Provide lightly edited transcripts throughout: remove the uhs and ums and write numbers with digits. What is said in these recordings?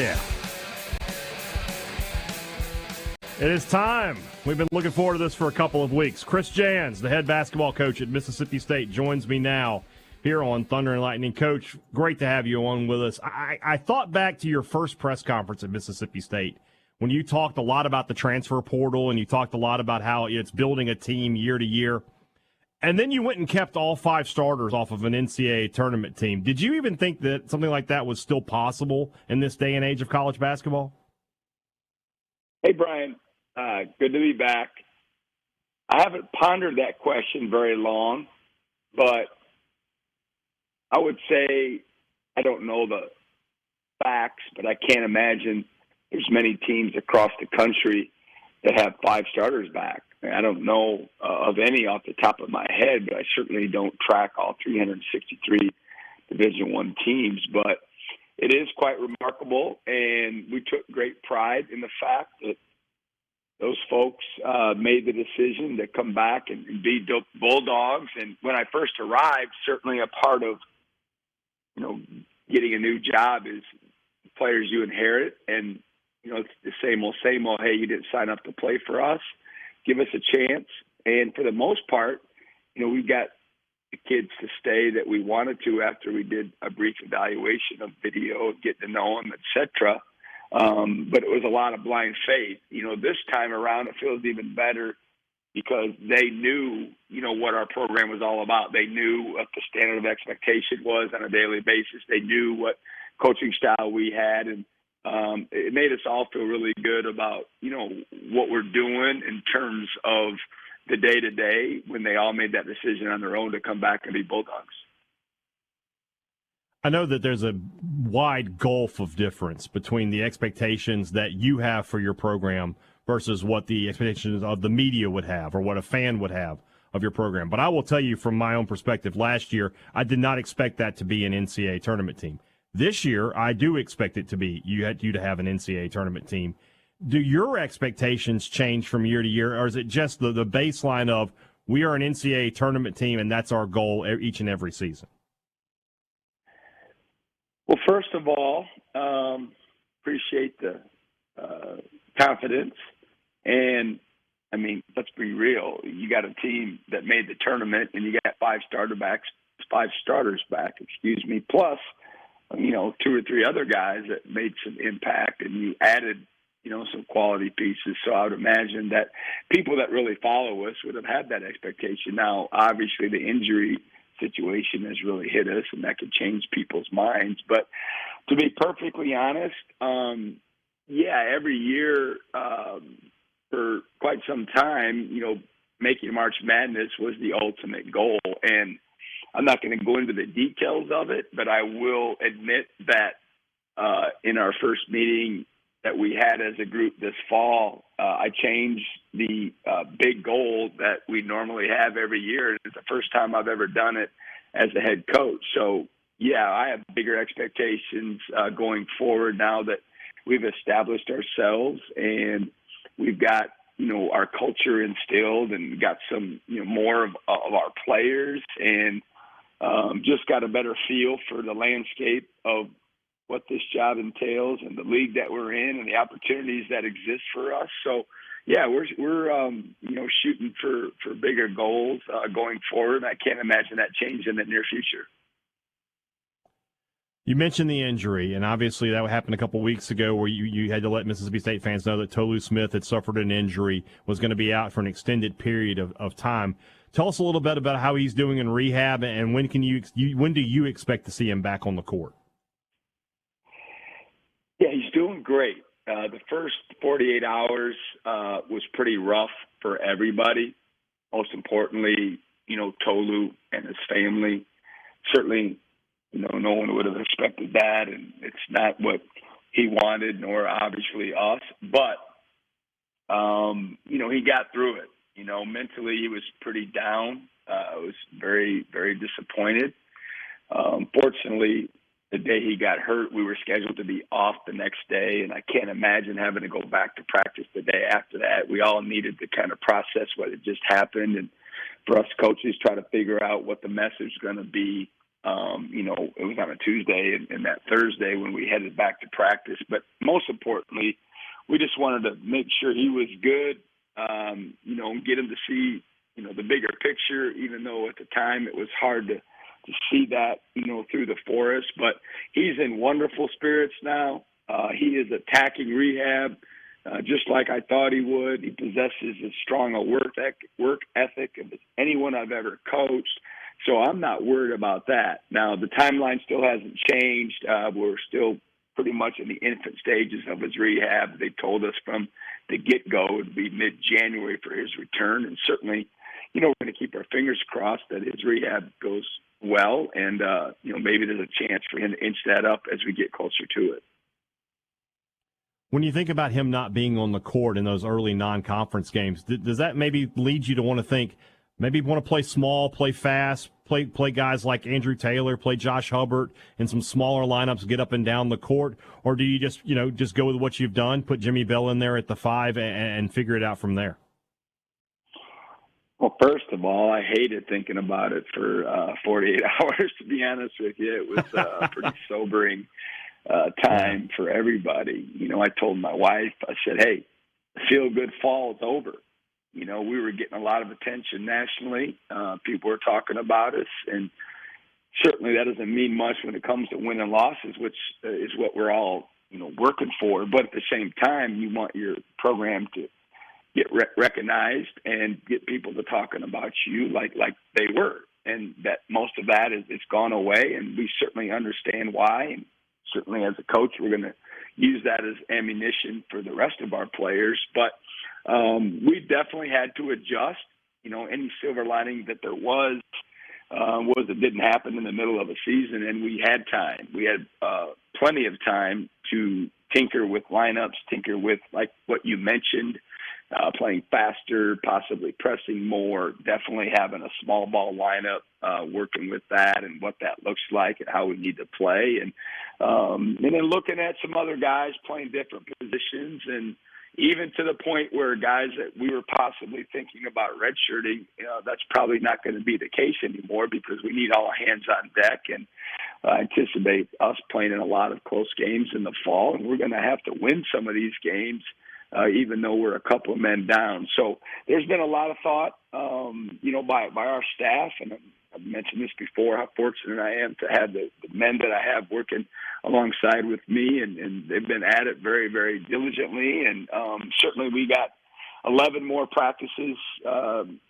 Yeah. It is time. We've been looking forward to this for a couple of weeks. Chris Jans, the head basketball coach at Mississippi State, joins me now here on Thunder and Lightning. Coach, great to have you on with us. I thought back to your first press conference at Mississippi State when you talked a lot about the transfer portal and you talked a lot about how it's building a team year to year. And then you went and kept all 5 starters off of an NCAA tournament team. Did you even think that something like that was still possible in this day and age of college basketball? Hey, Brian. Good to be back. I haven't pondered that question very long, but I would say I don't know the facts, but I can't imagine there's many teams across the country that have 5 starters back. I don't know of any off the top of my head, but I certainly don't track all 363 Division I teams. But it is quite remarkable, and we took great pride in the fact that those folks made the decision to come back and be Bulldogs. And when I first arrived, certainly a part of, getting a new job is players you inherit. And, it's the same old, hey, you didn't sign up to play for us. Give us a chance. And for the most part, we got the kids to stay that we wanted to after we did a brief evaluation of video, getting to know them, et cetera. But it was a lot of blind faith. This time around it feels even better because they knew, what our program was all about. They knew what the standard of expectation was on a daily basis. They knew what coaching style we had, and it made us all feel really good about, what we're doing in terms of the day-to-day when they all made that decision on their own to come back and be Bulldogs. I know that there's a wide gulf of difference between the expectations that you have for your program versus what the expectations of the media would have or what a fan would have of your program. But I will tell you from my own perspective, last year, I did not expect that to be an NCAA tournament team. This year, I do expect it to be you to have an NCAA tournament team. Do your expectations change from year to year, or is it just the baseline of we are an NCAA tournament team and that's our goal each and every season? Well, first of all, appreciate the confidence. And, let's be real. You got a team that made the tournament, and you got 5 starters back, plus, 2 or 3 other guys that made some impact, and you added, some quality pieces. So I would imagine that people that really follow us would have had that expectation. Now, obviously, the injury situation has really hit us, and that could change people's minds. But to be perfectly honest, every year for quite some time, making March Madness was the ultimate goal. And I'm not going to go into the details of it, but I will admit that in our first meeting that we had as a group this fall, I changed the big goal that we normally have every year. It's the first time I've ever done it as a head coach. So, I have bigger expectations going forward now that we've established ourselves and we've got, our culture instilled and got some, more of our players and just got a better feel for the landscape of what this job entails and the league that we're in and the opportunities that exist for us. So, we're shooting for bigger goals going forward. I can't imagine that changing in the near future. You mentioned the injury, and obviously that happened a couple weeks ago where you had to let Mississippi State fans know that Tolu Smith had suffered an injury, was going to be out for an extended period of time. Tell us a little bit about how he's doing in rehab, and when do you expect to see him back on the court? Yeah, he's doing great. The first 48 hours was pretty rough for everybody. Most importantly, Tolu and his family. Certainly, no one would have expected that, and it's not what he wanted, nor obviously us. But, he got through it. Mentally he was pretty down. I was very, very disappointed. Fortunately, the day he got hurt, we were scheduled to be off the next day, and I can't imagine having to go back to practice the day after that. We all needed to kind of process what had just happened, and for us coaches try to figure out what the message is going to be It was on a Tuesday and that Thursday when we headed back to practice. But most importantly, we just wanted to make sure he was good, and get him to see, the bigger picture, even though at the time it was hard to see that, through the forest. But he's in wonderful spirits now. He is attacking rehab just like I thought he would. He possesses as strong a work ethic as anyone I've ever coached. So I'm not worried about that. Now, the timeline still hasn't changed. We're still pretty much in the infant stages of his rehab. They told us from the get-go it would be mid-January for his return. And certainly, we're going to keep our fingers crossed that his rehab goes well. And, maybe there's a chance for him to inch that up as we get closer to it. When you think about him not being on the court in those early non-conference games, does that maybe lead you to want to think, maybe want to play small, play fast, play guys like Andrew Taylor, play Josh Hubbard in some smaller lineups, get up and down the court? Or do you just go with what you've done, put Jimmy Bell in there at the 5 and figure it out from there? Well, first of all, I hated thinking about it for 48 hours, to be honest with you. It was a pretty sobering time for everybody. I told my wife, I said, hey, the feel-good fall is over. We were getting a lot of attention nationally. People were talking about us, and certainly that doesn't mean much when it comes to win and losses, which is what we're all, working for. But at the same time, you want your program to get recognized and get people to talking about you like they were. And that most of that is gone away, and we certainly understand why. And certainly as a coach, we're going to use that as ammunition for the rest of our players. But we definitely had to adjust. Any silver lining that there was it didn't happen in the middle of a season, and we had time. We had plenty of time to tinker with lineups, tinker with, like what you mentioned, playing faster, possibly pressing more, definitely having a small ball lineup, working with that and what that looks like and how we need to play. And then looking at some other guys playing different positions, and even to the point where guys that we were possibly thinking about redshirting, that's probably not going to be the case anymore because we need all hands on deck, and anticipate us playing in a lot of close games in the fall, and we're going to have to win some of these games, even though we're a couple of men down. So there's been a lot of thought, by our staff, and I've mentioned this before, how fortunate I am to have the men that I have working alongside with me, and they've been at it very, very diligently. And certainly we got 11 more practices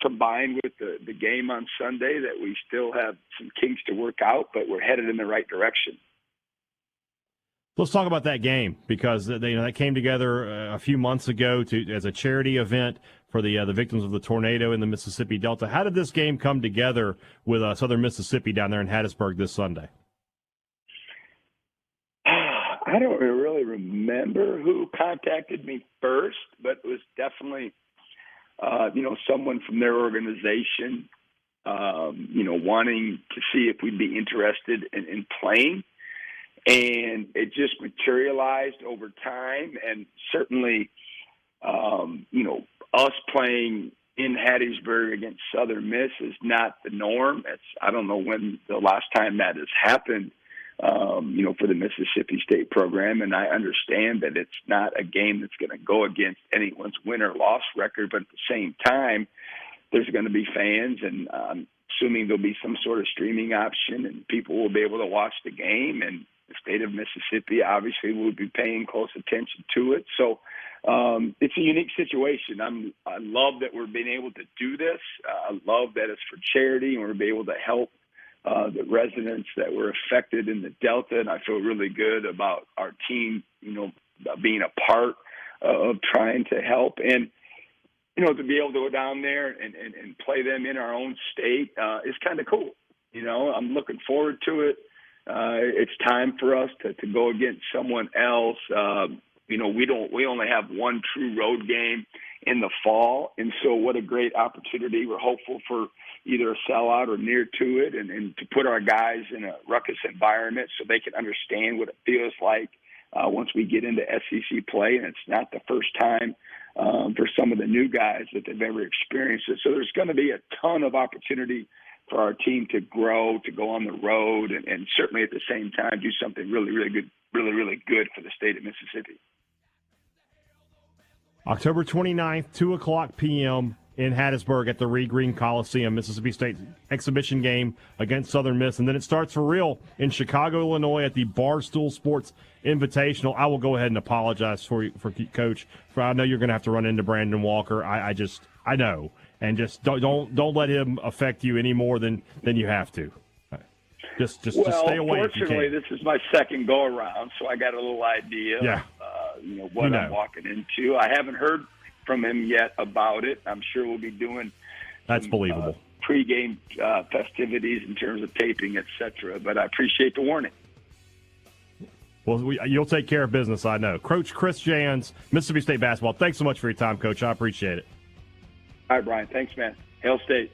combined with the game on Sunday that we still have some kinks to work out, but we're headed in the right direction. Let's talk about that game, because that came together a few months ago as a charity event for the victims of the tornado in the Mississippi Delta. How did this game come together with Southern Mississippi down there in Hattiesburg this Sunday? I don't really remember who contacted me first, but it was definitely, someone from their organization, wanting to see if we'd be interested in playing. And it just materialized over time. And certainly, us playing in Hattiesburg against Southern Miss is not the norm. I don't know when the last time that has happened, for the Mississippi State program. And I understand that it's not a game that's going to go against anyone's win or loss record. But at the same time, there's going to be fans, and I'm assuming there'll be some sort of streaming option, and people will be able to watch the game. And the state of Mississippi obviously will be paying close attention to it. So it's a unique situation. I love that we're being able to do this. I love that it's for charity, and we're being able to help the residents that were affected in the Delta. And I feel really good about our team, being a part of trying to help. And, to be able to go down there and play them in our own state is kind of cool. I'm looking forward to it. It's time for us to go against someone else. We only have one true road game in the fall, and so what a great opportunity. We're hopeful for either a sellout or near to it, and to put our guys in a ruckus environment so they can understand what it feels like once we get into SEC play. And it's not the first time for some of the new guys that they've ever experienced it. So there's going to be a ton of opportunity for our team to grow, to go on the road, and certainly at the same time do something really, really good, really good for the state of Mississippi. October 29th, 2 o'clock p.m. in Hattiesburg at the Reed Green Coliseum, Mississippi State exhibition game against Southern Miss. And then it starts for real in Chicago, Illinois at the Barstool Sports Invitational. I will go ahead and apologize for Coach. I know you're going to have to run into Brandon Walker. I know. And just don't let him affect you any more than you have to. Just stay away. Fortunately, this is my second go around, so I got a little idea of what I'm walking into. I haven't heard from him yet about it. I'm sure we'll be doing believable pregame festivities in terms of taping, etc. But I appreciate the warning. Well, you'll take care of business, I know. Coach Chris Jans, Mississippi State basketball. Thanks so much for your time, Coach. I appreciate it. All right, Brian. Thanks, man. Hail State.